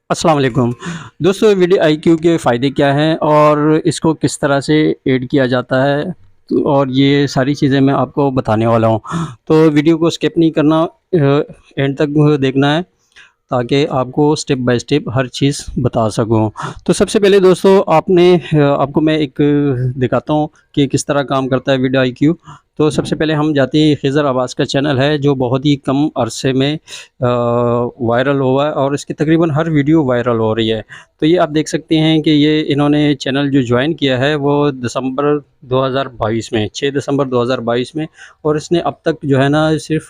अस्सलाम वालेकुम। दोस्तों वीडियो आईक्यू के फ़ायदे क्या हैं और इसको किस तरह से ऐड किया जाता है, और ये सारी चीज़ें मैं आपको बताने वाला हूँ। तो वीडियो को स्किप नहीं करना, एंड तक देखना है ताकि आपको स्टेप बाय स्टेप हर चीज़ बता सकूँ। तो सबसे पहले दोस्तों आपको मैं एक दिखाता हूँ कि किस तरह काम करता है वीडियो आईक्यू। तो सबसे पहले हम जाते हैं, खिज़र अब्बास का चैनल है जो बहुत ही कम अरसे में वायरल हुआ है और इसकी तकरीबन हर वीडियो वायरल हो रही है। तो ये आप देख सकते हैं कि ये इन्होंने चैनल जो जॉइन किया है वो दिसंबर 2022 में, 6 दिसंबर 2022 में, और इसने अब तक जो है ना सिर्फ़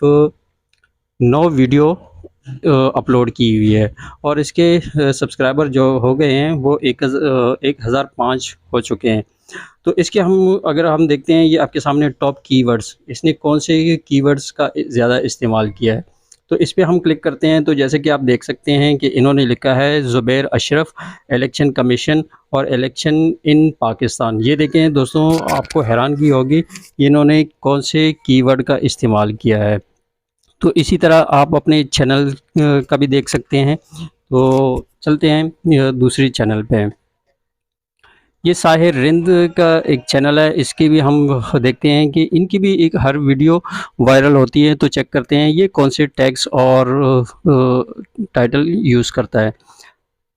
9 वीडियो अपलोड की हुई है, और इसके सब्सक्राइबर जो हो गए हैं वो 1005 हो चुके हैं। तो इसके हम अगर हम देखते हैं, ये आपके सामने टॉप कीवर्ड्स, इसने कौन से कीवर्ड्स का ज़्यादा इस्तेमाल किया है। तो इस पे हम क्लिक करते हैं, तो जैसे कि आप देख सकते हैं कि इन्होंने लिखा है ज़ुबैर अशरफ, इलेक्शन कमीशन और इलेक्शन इन पाकिस्तान। ये देखें दोस्तों, आपको हैरानगी होगी इन्होंने कौन से कीवर्ड का इस्तेमाल किया है। तो इसी तरह आप अपने चैनल का भी देख सकते हैं। तो चलते हैं दूसरी चैनल पे। ये साहिर रिंद का एक चैनल है, इसकी भी हम देखते हैं कि इनकी भी एक हर वीडियो वायरल होती है। तो चेक करते हैं ये कौन से टैग्स और टाइटल यूज़ करता है।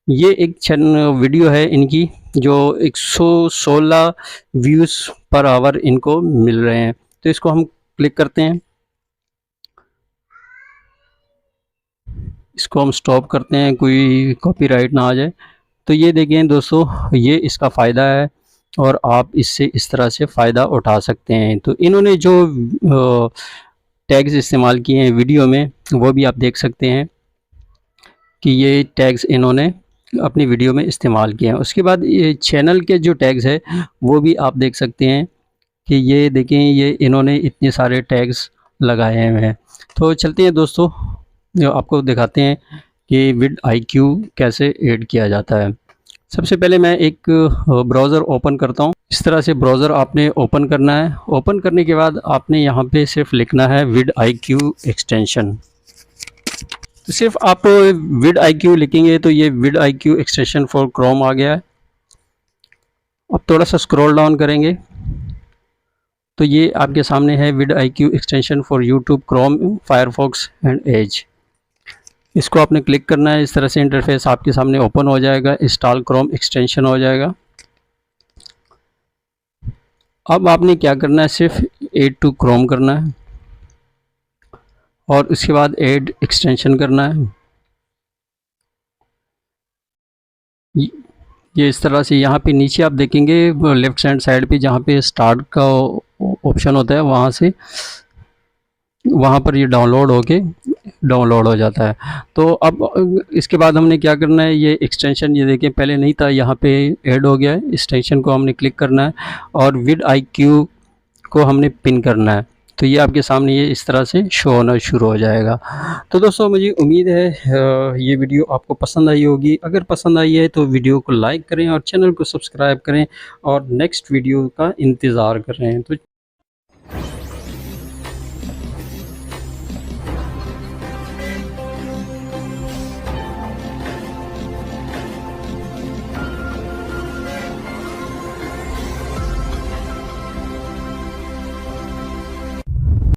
ये एक वीडियो है इनकी जो 116 व्यूज़ पर आवर इनको मिल रहे हैं। तो इसको हम क्लिक करते हैं, इसको हम स्टॉप करते हैं, कोई कॉपीराइट ना आ जाए। तो ये देखें दोस्तों, ये इसका फ़ायदा है और आप इससे इस तरह से फ़ायदा उठा सकते हैं। तो इन्होंने जो टैग्स इस्तेमाल किए हैं वीडियो में, वो भी आप देख सकते हैं कि ये टैग्स इन्होंने अपनी वीडियो में इस्तेमाल किए हैं। उसके बाद ये चैनल के जो टैग्स है वो भी आप देख सकते हैं कि ये देखें, ये इन्होंने इतने सारे टैग्स लगाए हुए हैं। तो चलते हैं दोस्तों, जो आपको दिखाते हैं कि विद आईक्यू कैसे ऐड किया जाता है। सबसे पहले मैं एक ब्राउज़र ओपन करता हूँ। इस तरह से ब्राउज़र आपने ओपन करना है। ओपन करने के बाद आपने यहाँ पे सिर्फ लिखना है विद आईक्यू एक्सटेंशन। तो सिर्फ आप विद आईक्यू लिखेंगे तो ये with IQ extension for Chrome आ गया है। अब थोड़ा सा स्क्रॉल डाउन करेंगे तो ये आपके सामने है with IQ extension for YouTube, Chrome, Firefox and Edge. इसको आपने क्लिक करना है। इस तरह से इंटरफेस आपके सामने ओपन हो जाएगा, इंस्टॉल क्रोम एक्सटेंशन हो जाएगा। अब आपने क्या करना है, सिर्फ ऐड टू क्रोम करना है और उसके बाद ऐड एक्सटेंशन करना है। ये इस तरह से यहाँ पे नीचे आप देखेंगे लेफ्ट हैंड साइड पे जहाँ पे स्टार्ट का ऑप्शन होता है, वहाँ पर ये डाउनलोड हो जाता है। तो अब इसके बाद हमने क्या करना है, ये एक्सटेंशन, ये देखें पहले नहीं था, यहाँ पे ऐड हो गया है। एक्सटेंशन को हमने क्लिक करना है और विद आईक्यू को हमने पिन करना है। तो ये आपके सामने ये इस तरह से शो होना शुरू हो जाएगा। तो दोस्तों मुझे उम्मीद है ये वीडियो आपको पसंद आई होगी। अगर पसंद आई है तो वीडियो को लाइक करें और चैनल को सब्सक्राइब करें और नेक्स्ट वीडियो का इंतज़ार करें। तो